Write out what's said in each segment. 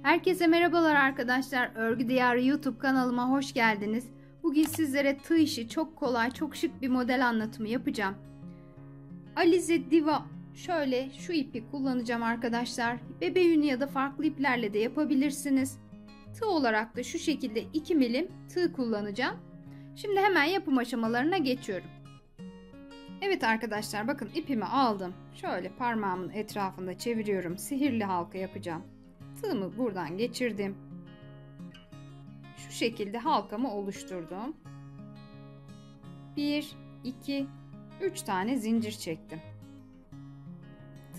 Herkese merhabalar arkadaşlar. Örgü Diyarı YouTube kanalıma hoş geldiniz. Bugün sizlere tığ işi çok kolay, çok şık bir model anlatımı yapacağım. Alize Diva şöyle şu ipi kullanacağım arkadaşlar. Bebe yünü ya da farklı iplerle de yapabilirsiniz. Tığ olarak da şu şekilde 2 milim tığ kullanacağım. Şimdi hemen yapım aşamalarına geçiyorum. Evet arkadaşlar, bakın ipimi aldım. Şöyle parmağımın etrafında çeviriyorum. Sihirli halka yapacağım. Tığımı buradan geçirdim. Şu şekilde halkamı oluşturdum. 1, 2, 3 tane zincir çektim.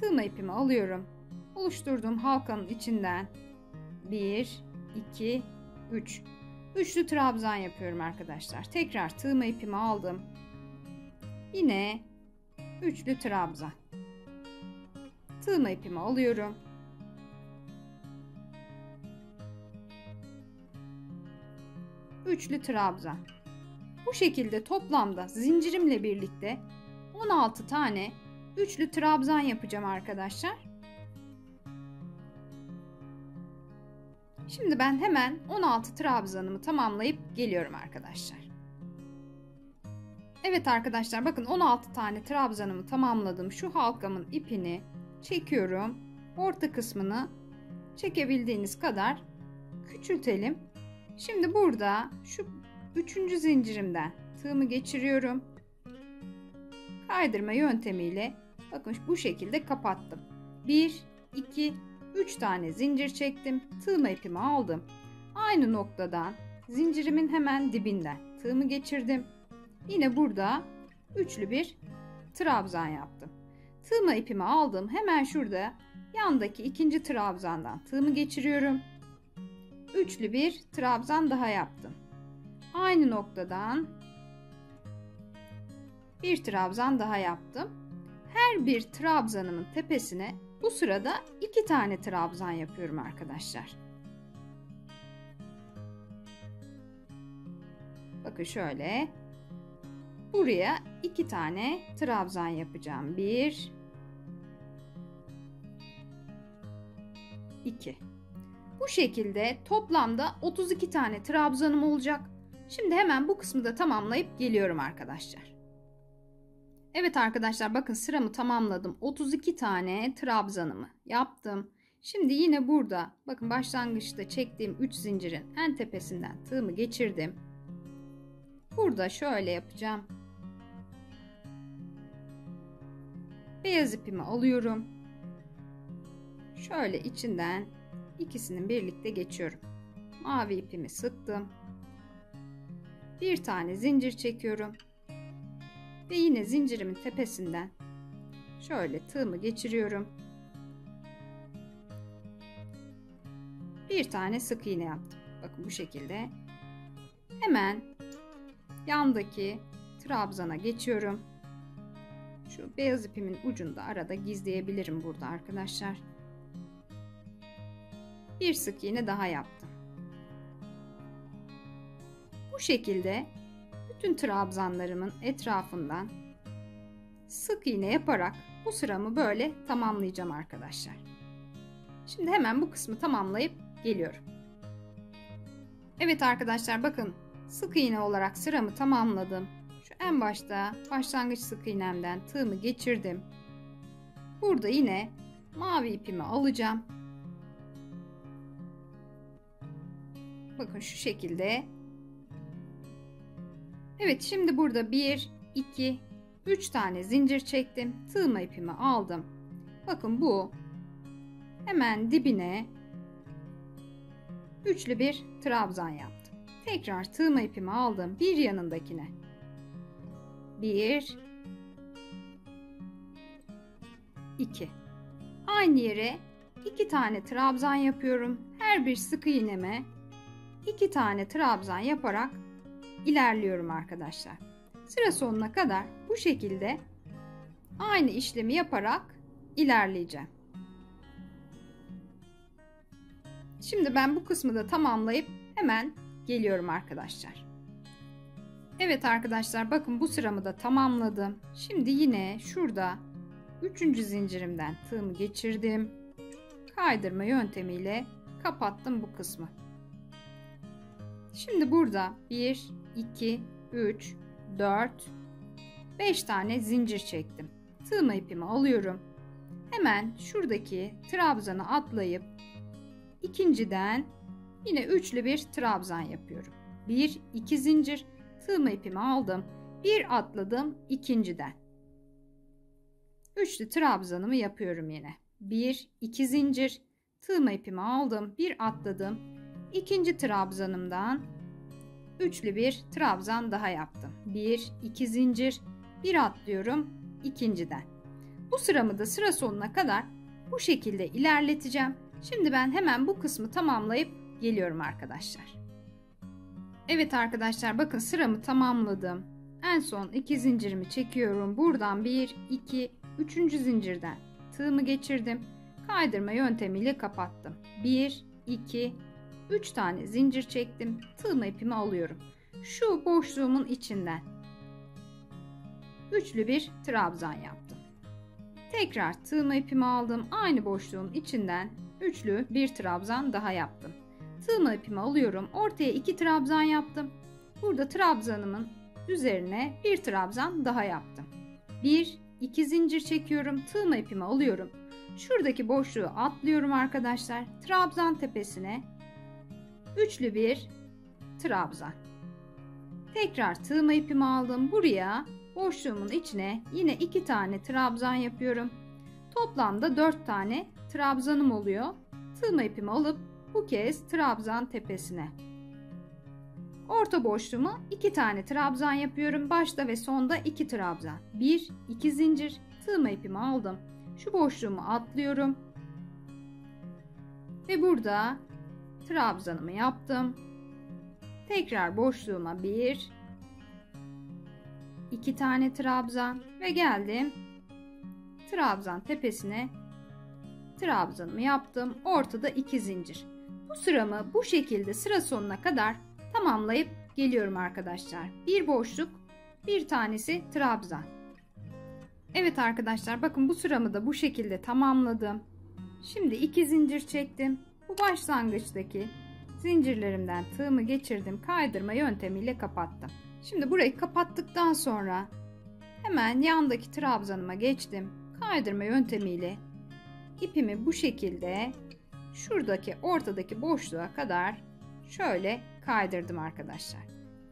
Tığımı ipimi alıyorum. Oluşturduğum halkanın içinden 1, 2, 3. Üçlü trabzan yapıyorum arkadaşlar. Tekrar tığımı ipimi aldım. Yine üçlü trabzan. Tığımı ipimi alıyorum. Üçlü trabzan. Bu şekilde toplamda zincirimle birlikte 16 tane üçlü trabzan yapacağım arkadaşlar. Şimdi ben hemen 16 trabzanımı tamamlayıp geliyorum arkadaşlar. Evet arkadaşlar, bakın 16 tane trabzanımı tamamladım. Şu halkamın ipini çekiyorum. Orta kısmını çekebildiğiniz kadar küçültelim. Şimdi burada şu 3. zincirimden tığımı geçiriyorum. Kaydırma yöntemiyle bakın bu şekilde kapattım. 1, 2, 3 tane zincir çektim. Tığımı ipimi aldım. Aynı noktadan zincirimin hemen dibinden tığımı geçirdim. Yine burada üçlü bir trabzan yaptım. Tığımı ipimi aldım. Hemen şurada yandaki ikinci trabzandan tığımı geçiriyorum. Üçlü bir trabzan daha yaptım. Aynı noktadan bir trabzan daha yaptım. Her bir trabzanımın tepesine bu sırada 2 tane trabzan yapıyorum arkadaşlar. Bakın şöyle. Buraya 2 tane trabzan yapacağım. 1, 2. Bu şekilde toplamda 32 tane trabzanım olacak. Şimdi hemen bu kısmı da tamamlayıp geliyorum arkadaşlar. Evet arkadaşlar, bakın sıramı tamamladım. 32 tane trabzanımı yaptım. Şimdi yine burada bakın başlangıçta çektiğim 3 zincirin en tepesinden tığımı geçirdim. Burada şöyle yapacağım. Beyaz ipimi alıyorum. Şöyle içinden İkisinin birlikte geçiyorum. Mavi ipimi sıktım. Bir tane zincir çekiyorum. Ve yine zincirimin tepesinden şöyle tığımı geçiriyorum. Bir tane sık iğne yaptım. Bakın bu şekilde. Hemen yandaki trabzana geçiyorum. Şu beyaz ipimin ucunda arada gizleyebilirim burada arkadaşlar. Bir sık iğne daha yaptım. Bu şekilde bütün trabzanlarımın etrafından sık iğne yaparak bu sıramı böyle tamamlayacağım arkadaşlar. Şimdi hemen bu kısmı tamamlayıp geliyorum. Evet arkadaşlar, bakın sık iğne olarak sıramı tamamladım. Şu en başta başlangıç sık iğnemden tığımı geçirdim. Burada yine mavi ipimi alacağım. Bakın şu şekilde. Evet, şimdi burada 1, 2, 3 tane zincir çektim. Tığımı ipimi aldım. Bakın bu hemen dibine üçlü bir trabzan yaptım. Tekrar tığımı ipimi aldım. Bir yanındakine 1, 2. Aynı yere 2 tane trabzan yapıyorum. Her bir sık iğneme 2 tane trabzan yaparak ilerliyorum arkadaşlar. Sıra sonuna kadar bu şekilde aynı işlemi yaparak ilerleyeceğim. Şimdi ben bu kısmı da tamamlayıp hemen geliyorum arkadaşlar. Evet arkadaşlar, bakın bu sıramı da tamamladım. Şimdi yine şurada 3. zincirimden tığımı geçirdim. Kaydırma yöntemiyle Kapattım bu kısmı. Şimdi burada 1, 2, 3, 4, 5 tane zincir çektim. Tığma ipimi alıyorum. Hemen şuradaki trabzanı atlayıp ikinciden yine üçlü bir trabzan yapıyorum. 1, 2 zincir, tığma ipimi aldım. Bir atladım ikinciden. Üçlü trabzanımı yapıyorum yine. 1, 2 zincir, tığma ipimi aldım. Bir atladım. İkinci trabzanımdan üçlü bir trabzan daha yaptım. 1, 2 zincir, bir atlıyorum ikinciden. Bu sıramı da sıra sonuna kadar bu şekilde ilerleteceğim. Şimdi ben hemen bu kısmı tamamlayıp geliyorum arkadaşlar. Evet arkadaşlar, bakın sıramı tamamladım. En son 2 zincirimi çekiyorum. Buradan 1, 2, 3. zincirden tığımı geçirdim. Kaydırma yöntemiyle kapattım. 1, 2, 3 tane zincir çektim. Tığma ipimi alıyorum. Şu boşluğumun içinden üçlü bir trabzan yaptım. Tekrar tığma ipimi aldım. Aynı boşluğun içinden üçlü bir trabzan daha yaptım. Tığma ipimi alıyorum. Ortaya 2 trabzan yaptım. Burada trabzanımın üzerine bir trabzan daha yaptım. 1, 2 zincir çekiyorum. Tığma ipimi alıyorum. Şuradaki boşluğu atlıyorum arkadaşlar. Trabzan tepesine üçlü bir trabzan. Tekrar tığma ipimi aldım. Buraya boşluğumun içine yine 2 tane trabzan yapıyorum. Toplamda 4 tane trabzanım oluyor. Tığma ipimi alıp bu kez trabzan tepesine. Orta boşluğuma 2 tane trabzan yapıyorum. Başta ve sonda 2 trabzan. 1, 2 zincir, tığma ipimi aldım. Şu boşluğumu atlıyorum. Ve burada trabzanımı yaptım. Tekrar boşluğuma 1, 2 tane trabzan ve geldim. Trabzan tepesine trabzanımı yaptım. Ortada 2 zincir. Bu sıramı bu şekilde sıra sonuna kadar tamamlayıp geliyorum arkadaşlar. Bir boşluk, bir tanesi trabzan. Evet arkadaşlar, bakın bu sıramı da bu şekilde tamamladım. Şimdi 2 zincir çektim. Bu başlangıçtaki zincirlerimden tığımı geçirdim. Kaydırma yöntemiyle kapattım. Şimdi burayı kapattıktan sonra hemen yandaki trabzanıma geçtim. Kaydırma yöntemiyle ipimi bu şekilde şuradaki ortadaki boşluğa kadar şöyle kaydırdım arkadaşlar.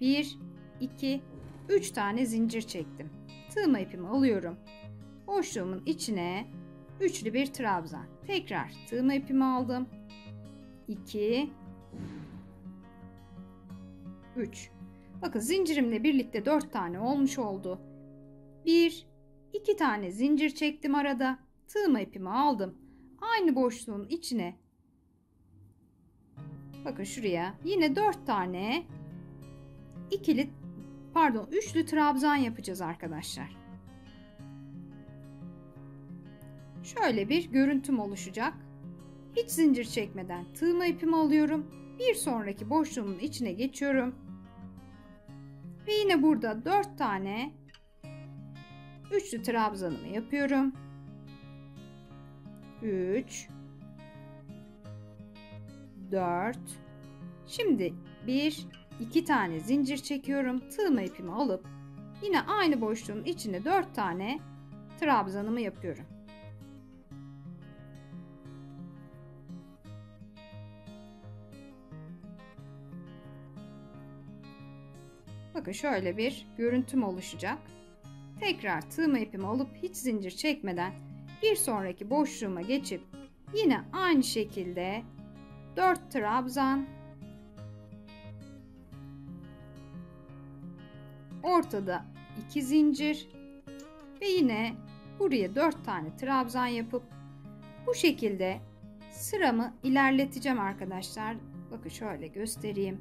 1, 2, 3 tane zincir çektim. Tığma ipimi alıyorum. Boşluğumun içine üçlü bir trabzan. Tekrar tığma ipimi aldım. 2, 3. Bakın zincirimle birlikte 4 tane olmuş oldu. 1, 2 tane zincir çektim arada. Tığma ipimi aldım. Aynı boşluğun içine, bakın şuraya yine 4 tane üçlü trabzan yapacağız arkadaşlar. Şöyle bir görüntüm oluşacak. Hiç zincir çekmeden tığma ipimi alıyorum. Bir sonraki boşluğumun içine geçiyorum. Ve yine burada 4 tane üçlü trabzanımı yapıyorum. 3, 4. Şimdi 1, 2 tane zincir çekiyorum. Tığma ipimi alıp yine aynı boşluğun içine 4 tane trabzanımı yapıyorum. Bakın şöyle bir görüntüm oluşacak. Tekrar tığma ipimi alıp hiç zincir çekmeden bir sonraki boşluğuma geçip yine aynı şekilde 4 trabzan, ortada 2 zincir ve yine buraya 4 tane trabzan yapıp bu şekilde sıramı ilerleteceğim arkadaşlar. Bakın şöyle göstereyim.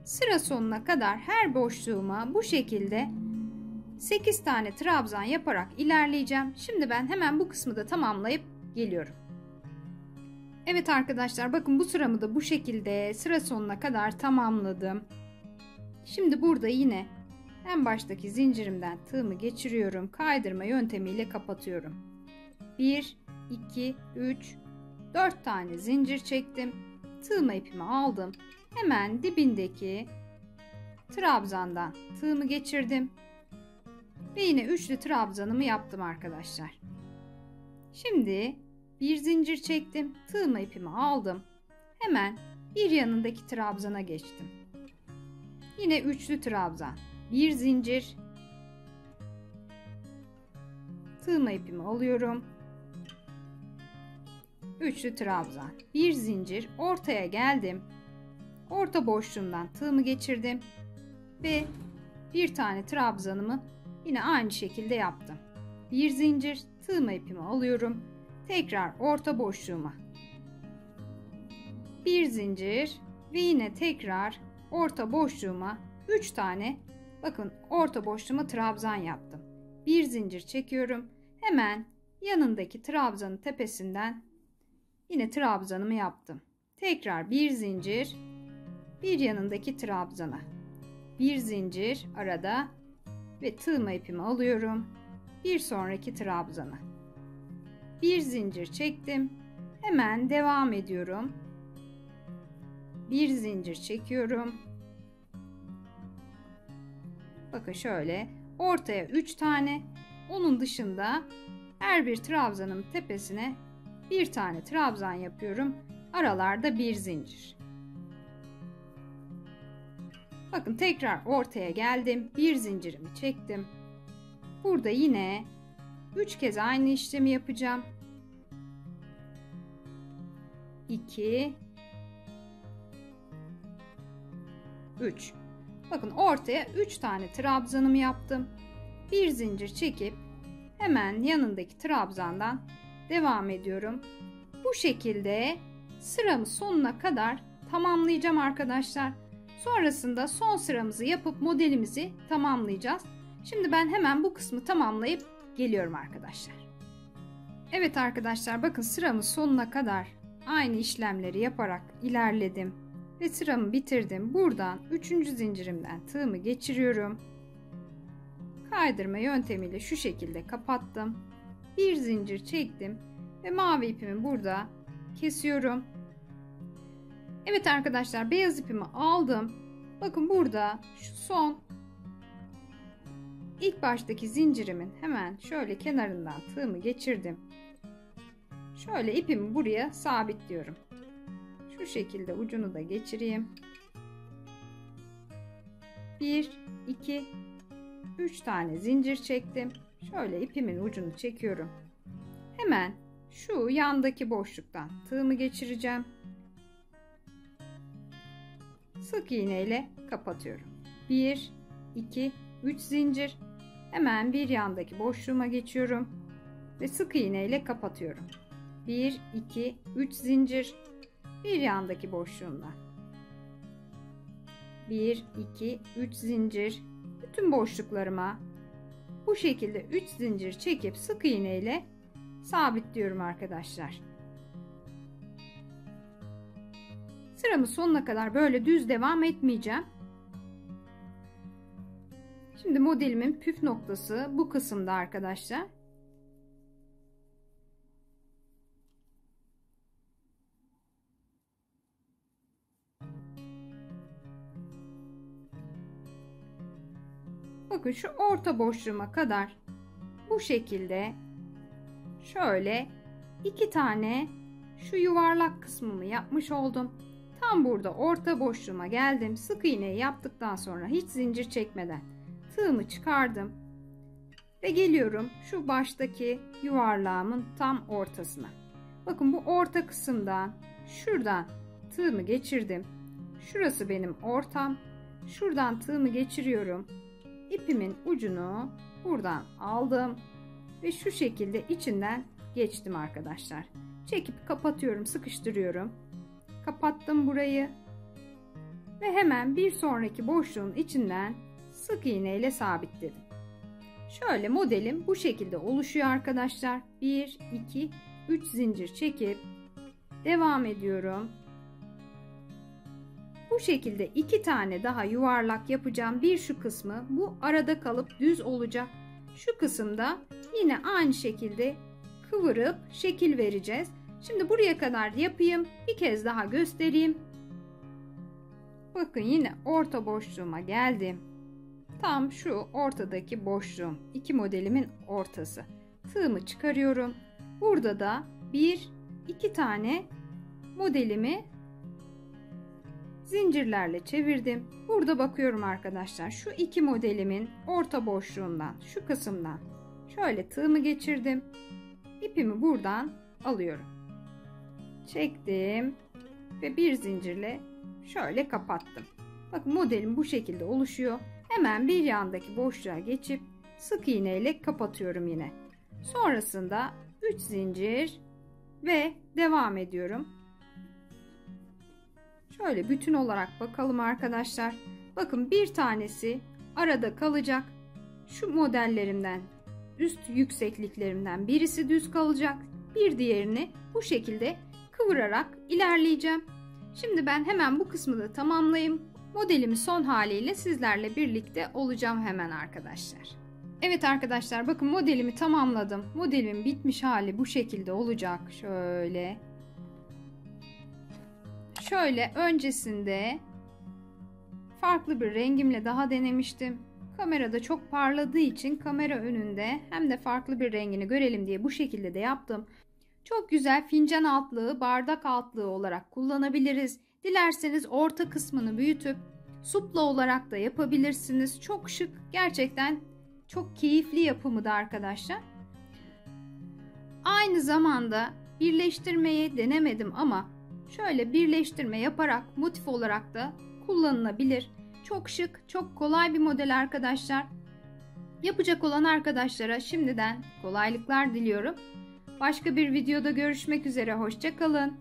Sıra sonuna kadar her boşluğuma bu şekilde 8 tane trabzan yaparak ilerleyeceğim. Şimdi ben hemen bu kısmı da tamamlayıp geliyorum. Evet arkadaşlar, bakın bu sıramı da bu şekilde sıra sonuna kadar tamamladım. Şimdi burada yine en baştaki zincirimden tığımı geçiriyorum. Kaydırma yöntemiyle kapatıyorum. 1, 2, 3, 4 tane zincir çektim. tığma ipimi aldım. Hemen dibindeki trabzandan tığımı geçirdim. Ve yine üçlü trabzanımı yaptım arkadaşlar. Şimdi bir zincir çektim. Tığma ipimi aldım. Hemen bir yanındaki trabzana geçtim. Yine üçlü trabzan. Bir zincir. Tığma ipimi alıyorum. Üçlü trabzan. Bir zincir. Ortaya geldim. Orta boşluğumdan tığımı geçirdim. Ve bir tane trabzanımı yine aynı şekilde yaptım. Bir zincir. Tığma ipimi alıyorum. Tekrar orta boşluğuma. Bir zincir. Ve yine tekrar orta boşluğuma 3 tane, bakın orta boşluğuma trabzan yaptım. Bir zincir çekiyorum. Hemen yanındaki trabzanın tepesinden yine trabzanımı yaptım. Tekrar bir zincir, bir yanındaki trabzana. Bir zincir arada ve tığma ipimi alıyorum. Bir sonraki trabzana. Bir zincir çektim. Hemen devam ediyorum. Bir zincir çekiyorum. Bakın şöyle ortaya 3 tane, onun dışında her bir trabzanın tepesine bir tane trabzan yapıyorum. Aralarda bir zincir. Bakın tekrar ortaya geldim. Bir zincirimi çektim. Burada yine 3 kez aynı işlemi yapacağım. 2 3. Bakın ortaya 3 tane trabzanımı yaptım. Bir zincir çekip hemen yanındaki trabzandan devam ediyorum. Bu şekilde sıramı sonuna kadar tamamlayacağım arkadaşlar. Sonrasında son sıramızı yapıp modelimizi tamamlayacağız. Şimdi ben hemen bu kısmı tamamlayıp geliyorum arkadaşlar. Evet arkadaşlar, bakın sıramın sonuna kadar aynı işlemleri yaparak ilerledim. Ve sıramı bitirdim. Buradan 3. zincirimden tığımı geçiriyorum. Kaydırma yöntemiyle şu şekilde kapattım. Bir zincir çektim ve mavi ipimi burada kesiyorum. Evet arkadaşlar, beyaz ipimi aldım. Bakın burada şu son ilk baştaki zincirimin hemen şöyle kenarından tığımı geçirdim. Şöyle ipimi buraya sabitliyorum. Şu şekilde ucunu da geçireyim. 1 2 3 tane zincir çektim. Şöyle ipimin ucunu çekiyorum. Hemen şu yandaki boşluktan tığımı geçireceğim. Sık iğne ile kapatıyorum. 1 2 3 zincir. Hemen bir yandaki boşluğuma geçiyorum ve sık iğne ile kapatıyorum. 1 2 3 zincir. Bir yandaki boşluğumdan 1 2 3 zincir. Bütün boşluklarıma bu şekilde 3 zincir çekip sık iğne ile sabitliyorum arkadaşlar. Sıramın sonuna kadar böyle düz devam etmeyeceğim. Şimdi modelimin püf noktası bu kısımda arkadaşlar. Bakın şu orta boşluğuma kadar bu şekilde şöyle 2 tane şu yuvarlak kısmımı yapmış oldum. Tam burada orta boşluğuma geldim. Sık iğneyi yaptıktan sonra hiç zincir çekmeden tığımı çıkardım ve geliyorum şu baştaki yuvarlağımın tam ortasına. Bakın bu orta kısımdan şuradan tığımı geçirdim. Şurası benim ortam. Şuradan tığımı geçiriyorum. İpimin ucunu buradan aldım ve şu şekilde içinden geçtim arkadaşlar. Çekip kapatıyorum, sıkıştırıyorum. Kapattım burayı ve hemen bir sonraki boşluğun içinden sık iğne ile sabitledim. Şöyle modelim bu şekilde oluşuyor arkadaşlar. 1 2 3 zincir çekip devam ediyorum. Bu şekilde 2 tane daha yuvarlak yapacağım. Bir şu kısmı, bu arada kalıp düz olacak. Şu kısımda yine aynı şekilde kıvırıp şekil vereceğiz. Şimdi buraya kadar yapayım. Bir kez daha göstereyim. Bakın yine orta boşluğuma geldim. Tam şu ortadaki boşluğum. İki modelimin ortası. Tığımı çıkarıyorum. Burada da iki tane modelimi zincirlerle çevirdim. Burada bakıyorum arkadaşlar. Şu iki modelimin orta boşluğundan, şu kısımdan şöyle tığımı geçirdim. İpimi buradan alıyorum. Çektim ve bir zincirle şöyle kapattım. Bakın modelim bu şekilde oluşuyor. Hemen bir yandaki boşluğa geçip sık iğne ile kapatıyorum yine. Sonrasında 3 zincir ve devam ediyorum. Şöyle bütün olarak bakalım arkadaşlar. Bakın bir tanesi arada kalacak. Şu modellerimden, üst yüksekliklerimden birisi düz kalacak. Bir diğerini bu şekilde kıvırarak ilerleyeceğim. Şimdi ben hemen bu kısmı da tamamlayayım. Modelimi son haliyle sizlerle birlikte olacağım hemen arkadaşlar. Evet arkadaşlar, bakın modelimi tamamladım. Modelimin bitmiş hali bu şekilde olacak. Şöyle öncesinde farklı bir rengimle daha denemiştim. Kamerada çok parladığı için kamera önünde hem de farklı bir rengini görelim diye bu şekilde de yaptım. Çok güzel fincan altlığı, bardak altlığı olarak kullanabiliriz. Dilerseniz orta kısmını büyütüp supla olarak da yapabilirsiniz. Çok şık, gerçekten çok keyifli yapımı da arkadaşlar. Aynı zamanda birleştirmeyi denemedim ama şöyle birleştirme yaparak motif olarak da kullanılabilir. Çok şık, çok kolay bir model arkadaşlar. Yapacak olan arkadaşlara şimdiden kolaylıklar diliyorum. Başka bir videoda görüşmek üzere. Hoşça kalın.